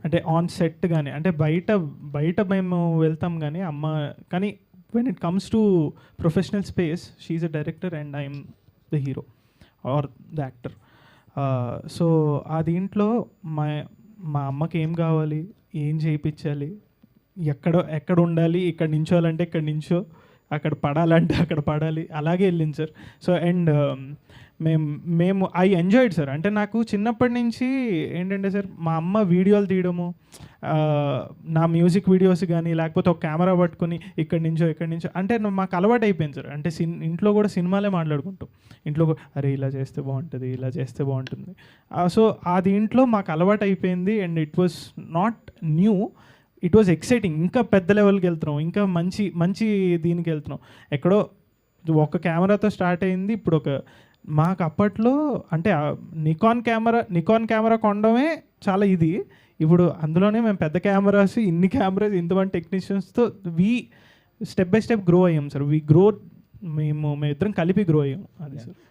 అంటే on set కానీ అంటే బయట బయట మేము వెళ్తాం కానీ కానీ when it comes to professional space she's a director and I'm the hero or the actor. So ఆ దీంట్లో మా మా అమ్మకి ఏం కావాలి, ఏం చేయించాలి, ఎక్కడ ఉండాలి, ఇక్కడ నించోవాలంటే ఇక్కడ నించో, అక్కడ పడాలంటే అక్కడ పడాలి, అలాగే వెళ్ళింది సార్. సో అండ్ మేము ఐ ఎంజాయిడ్ సార్. అంటే నాకు చిన్నప్పటి నుంచి ఏంటంటే సార్, మా అమ్మ వీడియోలు తీయడము, నా మ్యూజిక్ వీడియోస్ కానీ లేకపోతే ఒక కెమెరా పట్టుకొని ఇక్కడి నుంచో అంటే మాకు అలవాటు అయిపోయింది సార్. అంటే ఇంట్లో కూడా సినిమాలే మాట్లాడుకుంటాం. ఇంట్లో అరే ఇలా చేస్తే బాగుంటుంది, ఇలా చేస్తే బాగుంటుంది. సో ఆ దీంట్లో మాకు అలవాటు అయిపోయింది and it was not new, it was exciting. ఇంకా పెద్ద లెవెల్కి వెళ్తున్నాం, ఇంకా మంచి దీనికి వెళ్తున్నాం. ఎక్కడో ఒక కెమెరాతో స్టార్ట్ అయింది, ఇప్పుడు మాకు అప్పట్లో అంటే నికాన్ కెమెరా కొనడమే చాలా ఇది. ఇప్పుడు అందులోనే మేము పెద్ద కెమెరాస్, ఇన్ని కెమెరాస్, ఇంతమంది టెక్నీషియన్స్తో స్టెప్ బై స్టెప్ గ్రో అయ్యాం సార్. మేము ఇద్దరం కలిపి గ్రో అయ్యాం. అది సార్.